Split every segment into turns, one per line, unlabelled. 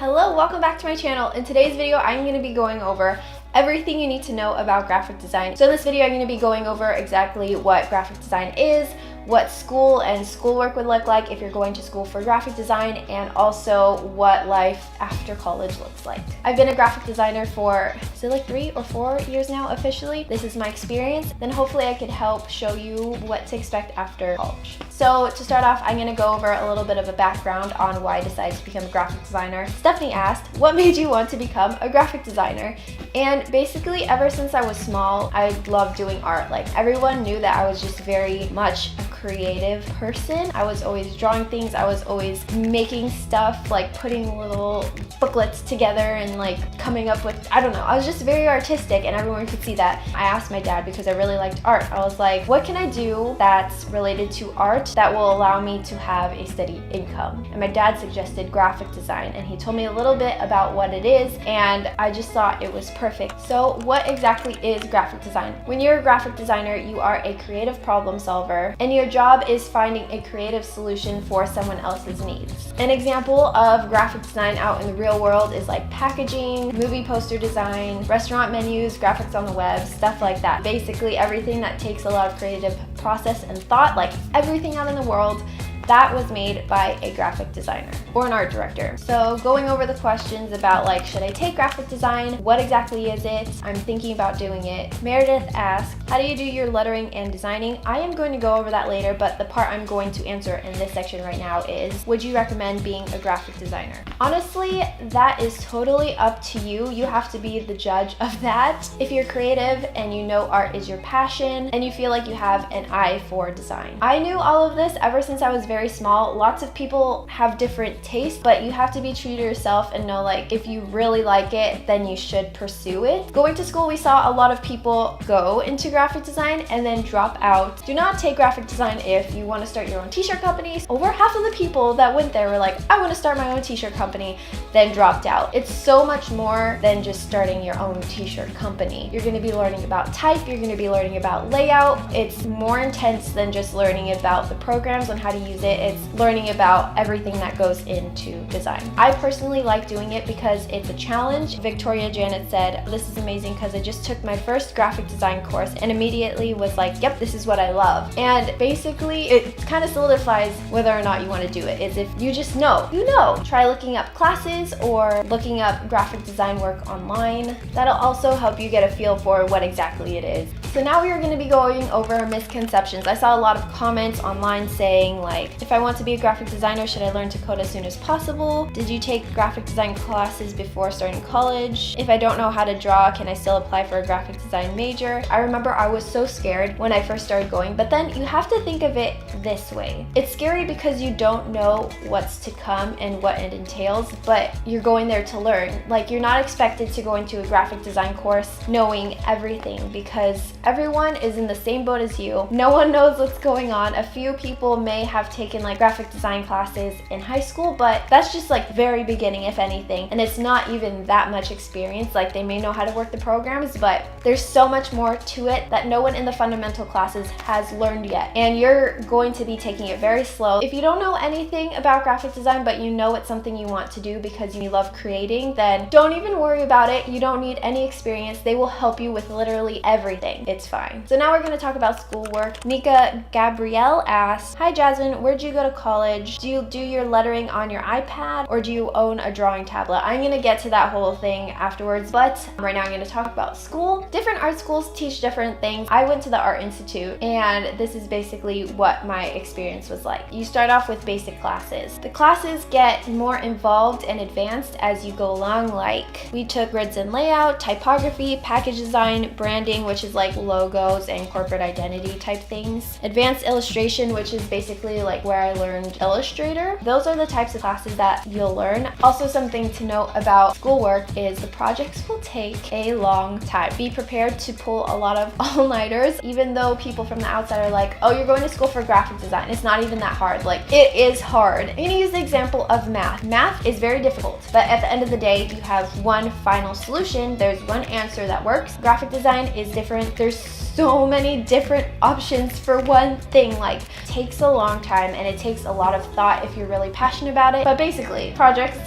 Hello, welcome back to my channel. In today's video, I'm going to be going over everything you need to know about graphic design. So in this video, I'm going to be going over exactly what graphic design is, what school and schoolwork would look like if you're going to school for graphic design, and also what life after college looks like. I've been a graphic designer for, is it like 3 or 4 years now officially? This is my experience. Then hopefully I could help show you what to expect after college. So to start off, I'm gonna go over a little bit of a background on why I decided to become a graphic designer. Stephanie asked, what made you want to become a graphic designer? And basically ever since I was small, I loved doing art. Like everyone knew that I was just very much a creative person. I was always drawing things. I was always making stuff, like putting little booklets together and like coming up with, I don't know, I was just very artistic and everyone could see that. I asked my dad because I really liked art. I was like, what can I do that's related to art that will allow me to have a steady income? And my dad suggested graphic design, and he told me a little bit about what it is, and I just thought it was perfect. So what exactly is graphic design? When you're a graphic designer, you are a creative problem solver, and your job is finding a creative solution for someone else's needs. An example of graphic design out in the real world is like packaging, movie poster design, restaurant menus, graphics on the web, stuff like that. Basically everything that takes a lot of creative process and thought, like everything out in the world, that was made by a graphic designer or an art director. So going over the questions about like, should I take graphic design? What exactly is it? I'm thinking about doing it. Meredith asked, how do you do your lettering and designing? I am going to go over that later, but the part I'm going to answer in this section right now is, would you recommend being a graphic designer? Honestly, that is totally up to you. You have to be the judge of that. If you're creative and you know art is your passion and you feel like you have an eye for design. I knew all of this ever since I was very small. Lots of people have different tastes, but you have to be true to yourself and know like if you really like it, then you should pursue it. Going to school, we saw a lot of people go into graphic design and then drop out. Do not take graphic design if you want to start your own t-shirt companies. Over half of the people that went there were like, I want to start my own t-shirt company, then dropped out. It's so much more than just starting your own t-shirt company. You're going to be learning about type, you're going to be learning about layout. It's more intense than just learning about the programs on how to use it. It's learning about everything that goes into design. I personally like doing it because it's a challenge. Victoria Janet said, this is amazing because I just took my first graphic design course and immediately was like, yep, this is what I love. And basically it kind of solidifies whether or not you want to do it. Is if you just know, you know. Try looking up classes or looking up graphic design work online. That'll also help you get a feel for what exactly it is. So now we are going to be going over misconceptions. I saw a lot of comments online saying like, if I want to be a graphic designer, should I learn to code as soon as possible? Did you take graphic design classes before starting college? If I don't know how to draw, can I still apply for a graphic design major? I remember I was so scared when I first started going, but then you have to think of it this way. It's scary because you don't know what's to come and what it entails, but you're going there to learn. Like you're not expected to go into a graphic design course knowing everything because everyone is in the same boat as you. No one knows what's going on. A few people may have taken like graphic design classes in high school, but that's just like very beginning, if anything, and it's not even that much experience. Like they may know how to work the programs, but there's so much more to it that no one in the fundamental classes has learned yet, and you're going to be taking it very slow. If you don't know anything about graphic design but you know it's something you want to do because you love creating, then don't even worry about it. You don't need any experience. They will help you with literally everything. It's fine. So now we're going to talk about schoolwork. Nika Gabrielle asked, hi Jasmine, where'd you go to college? Do you do your lettering on your iPad or do you own a drawing tablet? I'm going to get to that whole thing afterwards, but right now I'm going to talk about school. Different art schools teach different things. I went to the Art Institute, and this is basically what my experience was like. You start off with basic classes. The classes get more involved and advanced as you go along. Like we took grids and layout, typography, package design, branding, which is like logos and corporate identity type things, advanced illustration, which is basically like where I learned Illustrator. Those are the types of classes that you'll learn. Also, something to note about schoolwork is the projects will take a long time. Be prepared to pull a lot of all-nighters, even though people from the outside are like, oh, you're going to school for graphic design. It's not even that hard. Like, it is hard. I'm gonna use the example of math. Math is very difficult, but at the end of the day, you have one final solution. There's one answer that works. Graphic design is different. There's so many different options for one thing. Like, it takes a long time and it takes a lot of thought if you're really passionate about it. But basically, projects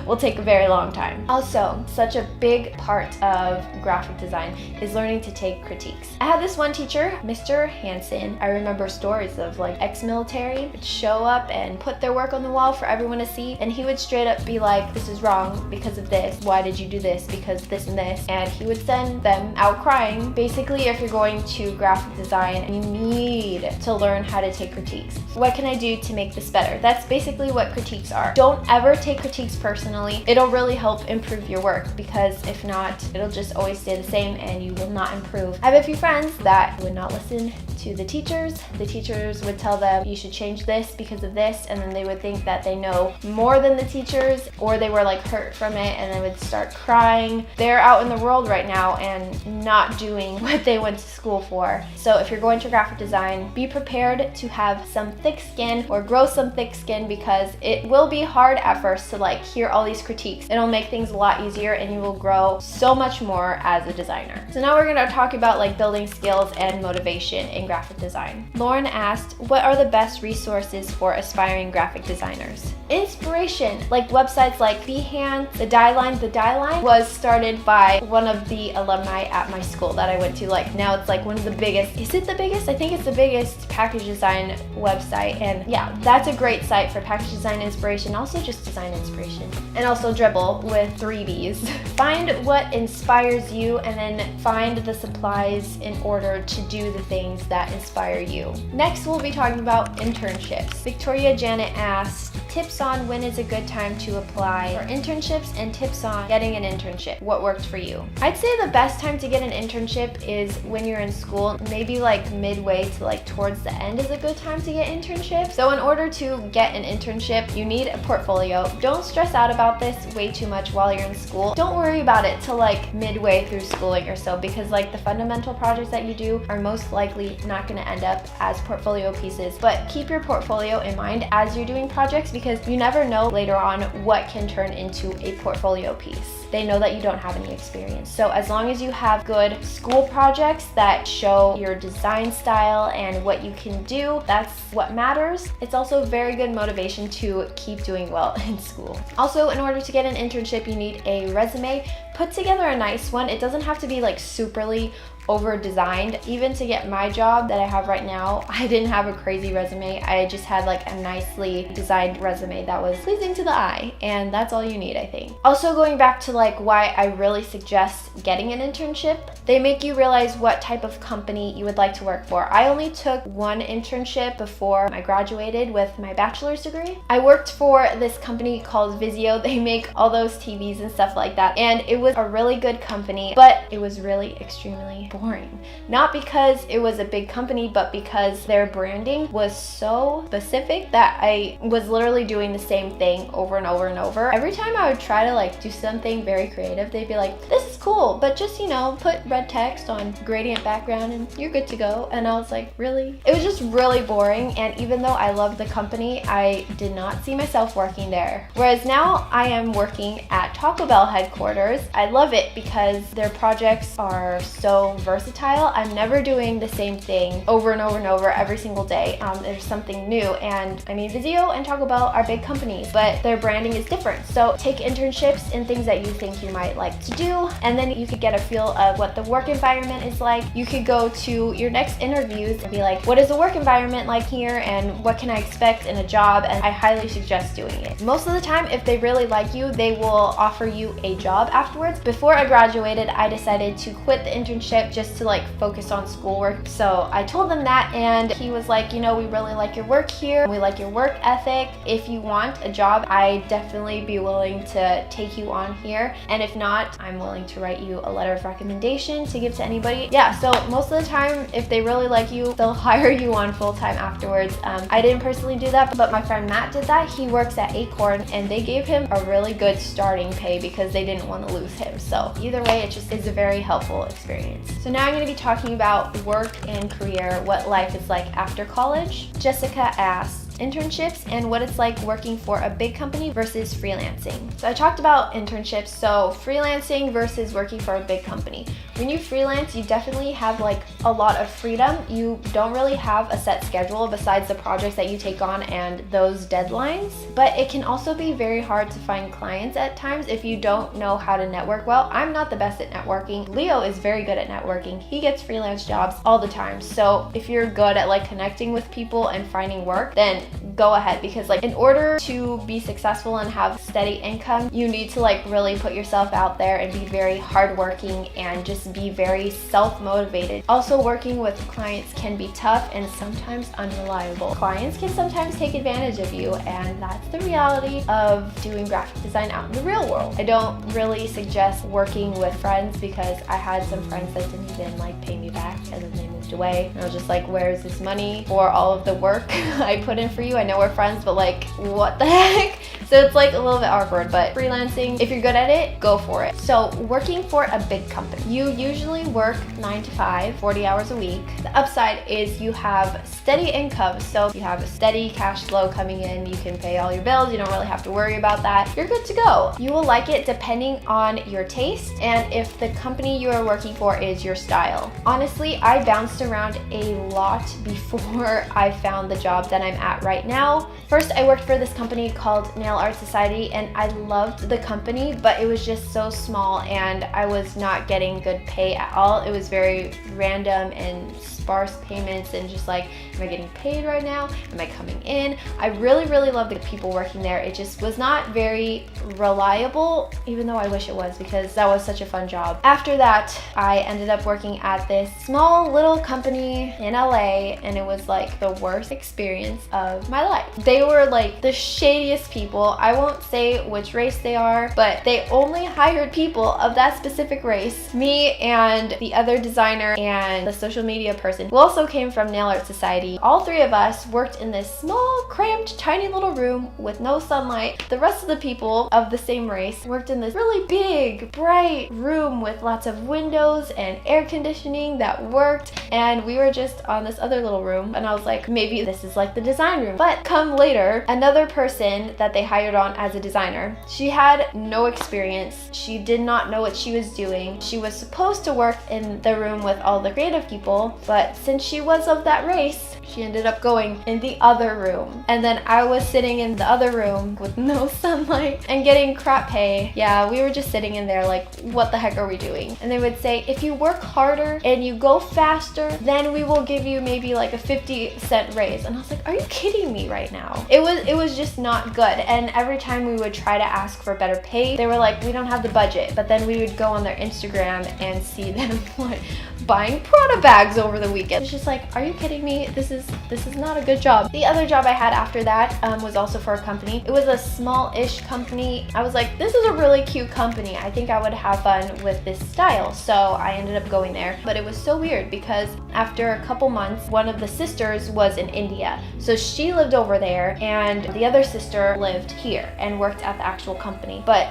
will take a very long time. Also, such a big part of graphic design is learning to take critiques. I had this one teacher, Mr. Hansen. I remember stories of like ex-military would show up and put their work on the wall for everyone to see, and he would straight up be like, this is wrong because of this. Why did you do this? Because this and this. And he would send them out crying. Basically, if you're going to graphic design, you need to learn how to take critiques. What can I do to make this better? That's basically what critiques are. Don't ever take critiques personally. It'll really help improve your work, because if not, it'll just always stay the same and you will not improve. I have a few friends that would not listen to the teachers. The teachers would tell them, you should change this because of this, and then they would think that they know more than the teachers, or they were like hurt from it and they would start crying. They're out in the world right now and not doing what they went to school for. So if you're going to graphic design, be prepared to have some thick skin or grow some thick skin, because it will be hard at first to like hear all these critiques. It'll make things a lot easier and you will grow so much more as a designer. So now we're going to talk about like building skills and motivation in graphic design. Lauren asked, what are the best resources for aspiring graphic designers? Inspiration, like websites like Behance, The Die-Line. The Die-Line was started by one of the alumni at my school that I went to. Like now it's like one of the biggest, is it the biggest? I think it's the biggest package design website. And yeah, that's a great site for package design inspiration, also just design inspiration. And also Dribbble with 3 B's. Find what inspires you and then find the supplies in order to do the things that inspire you. Next, we'll be talking about internships. Victoria Janet asked, tips on when is a good time to apply for internships and tips on getting an internship. What worked for you? I'd say the best time to get an internship is when you're in school. Maybe like midway to like towards the end is a good time to get internships. So in order to get an internship, you need a portfolio. Don't stress out about this way too much while you're in school. Don't worry about it till like midway through schooling or so, because like the fundamental projects that you do are most likely not going to end up as portfolio pieces. But keep your portfolio in mind as you're doing projects, because you never know later on what can turn into a portfolio piece. They know that you don't have any experience. So as long as you have good school projects that show your design style and what you can do, that's what matters. It's also very good motivation to keep doing well in school. Also, in order to get an internship, you need a resume. Put together a nice one. It doesn't have to be like superly over designed. Even to get my job that I have right now, I didn't have a crazy resume. I just had like a nicely designed resume that was pleasing to the eye, and that's all you need, I think. Also, going back to like why I really suggest getting an internship, they make you realize what type of company you would like to work for. I only took one internship before I graduated with my bachelor's degree. I worked for this company called Vizio. They make all those TVs and stuff like that, and it was a really good company, but it was really extremely boring. Not because it was a big company, but because their branding was so specific that I was literally doing the same thing over and over and over. Every time I would try to like do something very creative, they'd be like, this is cool, but just, you know, put red text on gradient background and you're good to go. And I was like, really? It was just really boring. And even though I loved the company, I did not see myself working there. Whereas now I am working at Taco Bell headquarters. I love it because their projects are so versatile. I'm never doing the same thing over and over and over every single day. There's something new. And I mean, Vizio and Taco Bell are big companies, but their branding is different. So take internships in things that you think you might like to do, and then you could get a feel of what the work environment is like. You could go to your next interviews and be like, what is the work environment like here, and what can I expect in a job? And I highly suggest doing it. Most of the time, if they really like you, they will offer you a job afterwards. Before I graduated, I decided to quit the internship just to like focus on schoolwork. So I told them that, and he was like, you know, we really like your work here. We like your work ethic. If you want a job, I'd definitely be willing to take you on here. And if not, I'm willing to write you a letter of recommendation to give to anybody. Yeah, so most of the time, if they really like you, they'll hire you on full-time afterwards. I didn't personally do that, but my friend Matt did that. He works at Acorn, and they gave him a really good starting pay because they didn't want to lose him. So either way, it just is a very helpful experience. So now I'm going to be talking about work and career, what life is like after college. Jessica asked, internships and what it's like working for a big company versus freelancing. So I talked about internships, so freelancing versus working for a big company. When you freelance, you definitely have like a lot of freedom. You don't really have a set schedule besides the projects that you take on and those deadlines, but it can also be very hard to find clients at times if you don't know how to network well. I'm not the best at networking. Leo is very good at networking. He gets freelance jobs all the time. So if you're good at like connecting with people and finding work, then go ahead, because like in order to be successful and have steady income, you need to like really put yourself out there and be very hardworking and just be very self-motivated. Also, working with clients can be tough and sometimes unreliable. Clients can sometimes take advantage of you, and that's the reality of doing graphic design out in the real world. I don't really suggest working with friends because I had some friends that didn't even like pay me back and then they moved away. And I was just like, where's this money for all of the work I put in for you? I know we're friends, but like, what the heck? So it's like a little bit awkward, but freelancing, if you're good at it, go for it. So working for a big company, you usually work 9 to 5, 40 hours a week. The upside is you have steady income. So you have a steady cash flow coming in, you can pay all your bills, you don't really have to worry about that. You're good to go. You will like it depending on your taste and if the company you are working for is your style. Honestly, I bounced around a lot before I found the job that I'm at right now. First, I worked for this company called Nail Art Society, and I loved the company, but it was just so small and I was not getting good pay at all. It was very random and sparse payments and just like, am I getting paid right now? Am I coming in? I really loved the people working there. It just was not very reliable, even though I wish it was, because that was such a fun job. After that, I ended up working at this small little company in LA, and it was like the worst experience of my life. They were like the shadiest people. I won't say which race they are, but they only hired people of that specific race. Me and the other designer and the social media person who also came from Nail Art Society. All three of us worked in this small, cramped, tiny little room with no sunlight. The rest of the people of the same race worked in this really big, bright room with lots of windows and air conditioning that worked, and we were just on this other little room, and I was like, maybe this is like the design room. But come later, another person that they hired on as a designer, she had no experience. She did not know what she was doing. She was supposed to work in the room with all the creative people, but since she was of that race, she ended up going in the other room. And then I was sitting in the other room with no sunlight and getting crap pay. Yeah, we were just sitting in there like, what the heck are we doing? And they would say, if you work harder and you go faster, then we will give you maybe like a 50-cent raise. And I was like, are you kidding me right now? It was just not good. And every time we would try to ask for better pay, they were like, we don't have the budget. But then we would go on their Instagram and see them like buying Prada bags over the weekend. It's just like, are you kidding me? This is not a good job. The other job I had after that was also for a company. It was a small-ish company. I was like, this is a really cute company. I think I would have fun with this style. So I ended up going there. But it was so weird because after a couple months, one of the sisters was in India. So she lived over there and the other sister lived here and worked at the actual company. But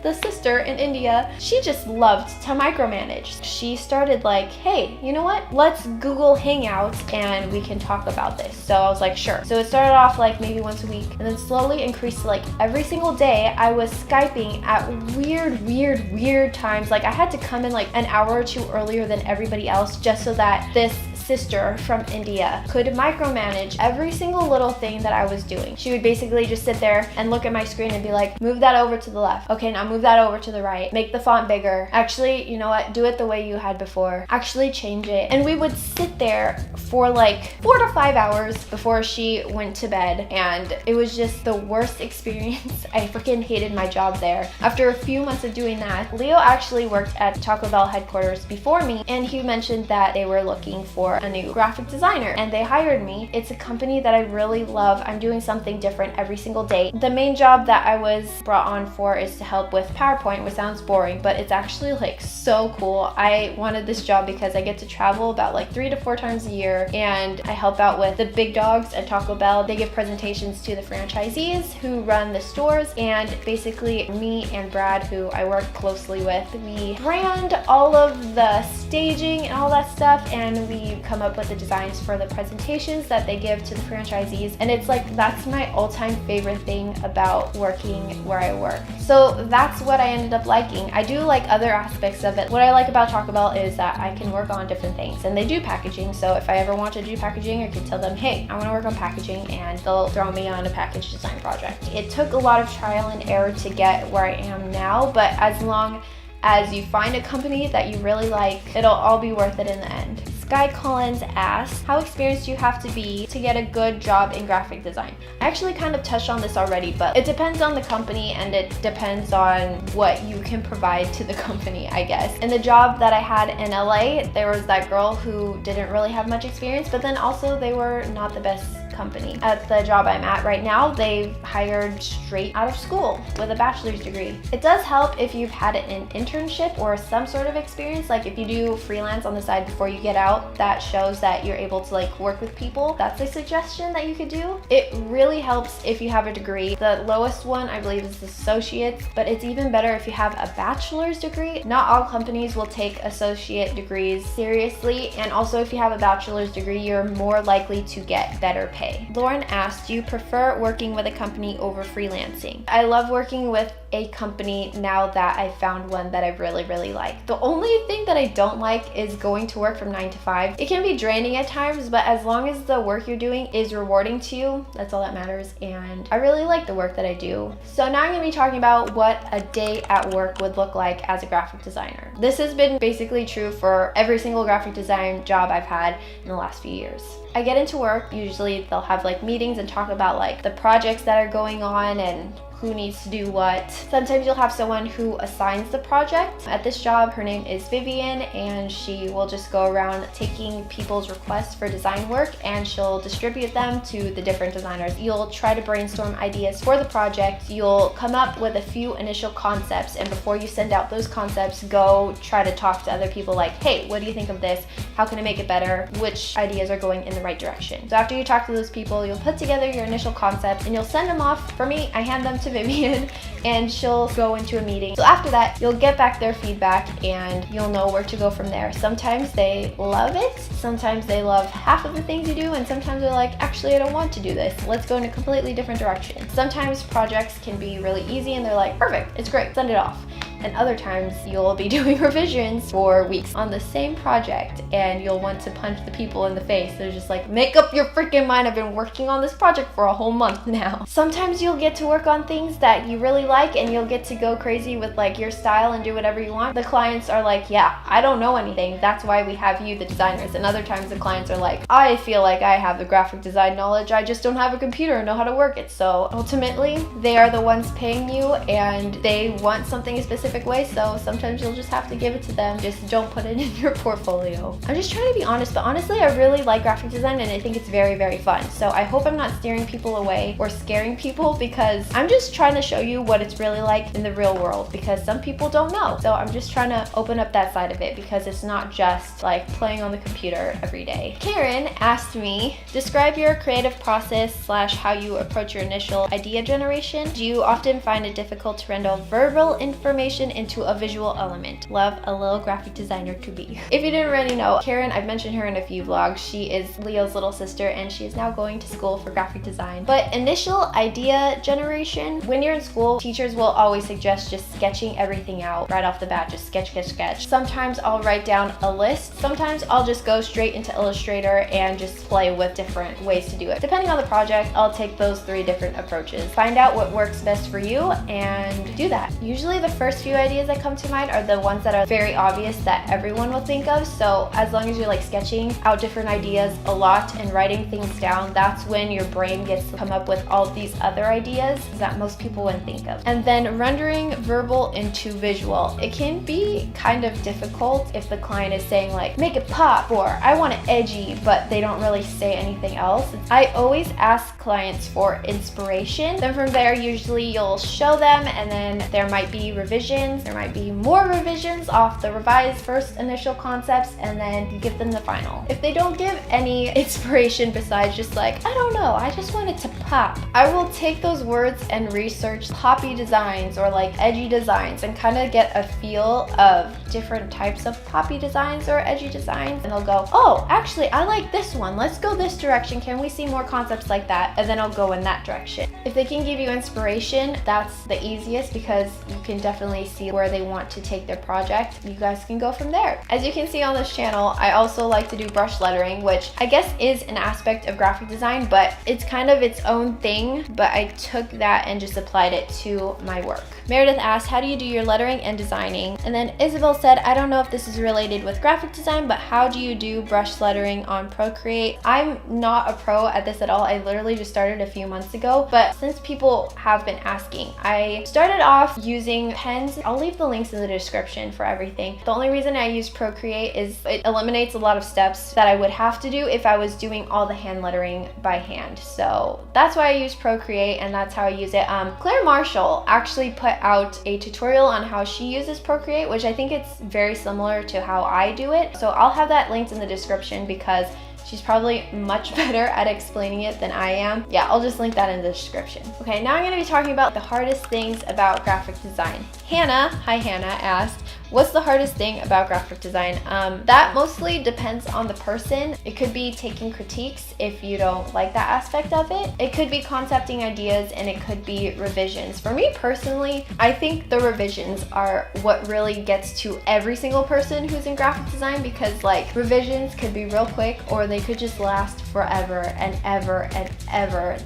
the sister in India, she just loved to micromanage. She started like, hey, you know what? Let's Google Hangouts and we can talk about this. So I was like, sure. So it started off like maybe once a week and then slowly increased to like every single day I was Skyping at weird times. Like I had to come in like an hour or two earlier than everybody else just so that this sister from India could micromanage every single little thing that I was doing. She would basically just sit there and look at my screen and be like, move that over to the left. Okay, now move that over to the right. Make the font bigger. Actually, you know what? Do it the way you had before. Actually change it. And we would sit there for like 4 to 5 hours before she went to bed. And it was just the worst experience. I freaking hated my job there. After a few months of doing that, Leo actually worked at Taco Bell headquarters before me, and he mentioned that they were looking for a new graphic designer and they hired me. It's a company that I really love. I'm doing something different every single day. The main job that I was brought on for is to help with PowerPoint, which sounds boring, but it's actually like so cool. I wanted this job because I get to travel about like 3 to 4 times a year, and I help out with the big dogs at Taco Bell. They give presentations to the franchisees who run the stores, and basically me and Brad, who I work closely with, we brand all of the staging and all that stuff, and we come up with the designs for the presentations that they give to the franchisees. And it's like, that's my all-time favorite thing about working where I work. So that's what I ended up liking. I do like other aspects of it. What I like about Taco Bell is that I can work on different things, and they do packaging. So if I ever want to do packaging, I can tell them, hey, I want to work on packaging, and they'll throw me on a package design project. It took a lot of trial and error to get where I am now, but as long as you find a company that you really like, it'll all be worth it in the end. Sky Collins asked, how experienced do you have to be to get a good job in graphic design? I actually kind of touched on this already, but it depends on the company and it depends on what you can provide to the company, I guess. In the job that I had in LA, there was that girl who didn't really have much experience, but then also they were not the best company. At the job I'm at right now, they've hired straight out of school with a bachelor's degree. It does help if you've had an internship or some sort of experience, like if you do freelance on the side before you get out, that shows that you're able to like work with people. That's a suggestion that you could do. It really helps if you have a degree. The lowest one I believe is associates, but it's even better if you have a bachelor's degree. Not all companies will take associate degrees seriously, and also if you have a bachelor's degree, you're more likely to get better pay. Lauren asked, do you prefer working with a company over freelancing? I love working with a company now that I found one that I really, really like. The only thing that I don't like is going to work from 9 to 5. It can be draining at times, but as long as the work you're doing is rewarding to you, that's all that matters, and I really like the work that I do. So now I'm gonna be talking about what a day at work would look like as a graphic designer. This has been basically true for every single graphic design job I've had in the last few years. I get into work, usually they'll have like meetings and talk about like the projects that are going on and who needs to do what. Sometimes you'll have someone who assigns the project. At this job, her name is Vivian, and she will just go around taking people's requests for design work and she'll distribute them to the different designers. You'll try to brainstorm ideas for the project. You'll come up with a few initial concepts, and before you send out those concepts, go try to talk to other people like, hey, what do you think of this? How can I make it better? Which ideas are going in the right direction? So after you talk to those people, you'll put together your initial concepts and you'll send them off. For me, I hand them to Vivian and she'll go into a meeting. So after that, you'll get back their feedback and you'll know where to go from there. Sometimes they love it, sometimes they love half of the things you do, and sometimes they're like, actually, I don't want to do this. Let's go in a completely different direction. Sometimes projects can be really easy and they're like, perfect, it's great, send it off. And other times you'll be doing revisions for weeks on the same project and you'll want to punch the people in the face. They're just like, make up your freaking mind, I've been working on this project for a whole month now. Sometimes you'll get to work on things that you really like and you'll get to go crazy with like your style and do whatever you want. The clients are like, yeah, I don't know anything, that's why we have you, the designers. And other times the clients are like, I feel like I have the graphic design knowledge, I just don't have a computer and know how to work it. So ultimately, they are the ones paying you and they want something specific way, so sometimes you'll just have to give it to them. Just don't put it in your portfolio. I'm just trying to be honest, but honestly, I really like graphic design and I think it's very, very fun. So I hope I'm not steering people away or scaring people, because I'm just trying to show you what it's really like in the real world, because some people don't know. So I'm just trying to open up that side of it, because it's not just like playing on the computer every day. Karen asked me, describe your creative process / how you approach your initial idea generation. Do you often find it difficult to render verbal information into a visual element? Love, a little graphic designer to be. If you didn't already know, Karen, I've mentioned her in a few vlogs. She is Leo's little sister and she is now going to school for graphic design. But initial idea generation, when you're in school, teachers will always suggest just sketching everything out right off the bat, just sketch, sketch, sketch. Sometimes I'll write down a list. Sometimes I'll just go straight into Illustrator and just play with different ways to do it. Depending on the project, I'll take those 3 different approaches. Find out what works best for you and do that. Usually the first few ideas that come to mind are the ones that are very obvious that everyone will think of. So as long as you're like sketching out different ideas a lot and writing things down, that's when your brain gets to come up with all these other ideas that most people wouldn't think of. And then rendering verbal into visual. It can be kind of difficult if the client is saying like, make it pop, or I want it edgy, but they don't really say anything else. I always ask clients for inspiration. Then from there, usually you'll show them and then there might be revisions revisions. There might be more revisions off the revised first initial concepts, and then you give them the final. If they don't give any inspiration besides just like, I don't know, I just want it to pop, I will take those words and research poppy designs or like edgy designs and kind of get a feel of different types of poppy designs or edgy designs, and I'll go, oh, actually I like this one, let's go this direction, can we see more concepts like that? And then I'll go in that direction. If they can give you inspiration, that's the easiest because you can definitely see where they want to take their project. You guys can go from there. As you can see on this channel, I also like to do brush lettering, which I guess is an aspect of graphic design, but it's kind of its own thing, but I took that and just applied it to my work. Meredith asked, how do you do your lettering and designing? And then Isabel said, I don't know if this is related with graphic design, but how do you do brush lettering on Procreate? I'm not a pro at this at all. I literally just started a few months ago, but since people have been asking, I started off using pens. I'll leave the links in the description for everything. The only reason I use Procreate is it eliminates a lot of steps that I would have to do if I was doing all the hand lettering by hand. So that's why I use Procreate, and that's how I use it. Claire Marshall actually put out a tutorial on how she uses Procreate, which I think it's very similar to how I do it. So I'll have that linked in the description because she's probably much better at explaining it than I am. Yeah, I'll just link that in the description. Okay, now I'm gonna be talking about the hardest things about graphic design. Hannah, hi Hannah, asked, what's the hardest thing about graphic design? That mostly depends on the person. It could be taking critiques if you don't like that aspect of it. It could be concepting ideas, and it could be revisions. For me personally, I think the revisions are what really gets to every single person who's in graphic design, because like revisions could be real quick or they could just last forever and ever and ever.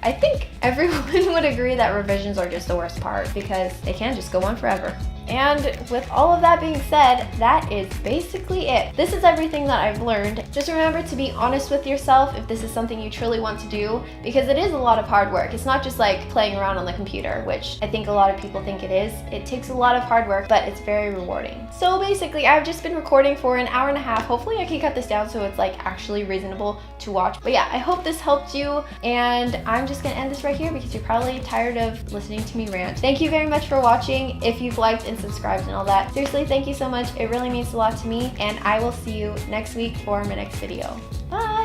I think everyone would agree that revisions are just the worst part because they can just go on forever. And with all of that being said, that is basically it. This is everything that I've learned. Just remember to be honest with yourself if this is something you truly want to do, because it is a lot of hard work. It's not just like playing around on the computer, which I think a lot of people think it is. It takes a lot of hard work, but it's very rewarding. So basically, I've just been recording for an hour and a half. Hopefully I can cut this down so it's like actually reasonable to watch. But yeah, I hope this helped you, and I'm just gonna end this right here because you're probably tired of listening to me rant. Thank you very much for watching. If you've liked and subscribed and all that, seriously, thank you so much. It really means a lot to me, and I will see you next week for my next video. Bye!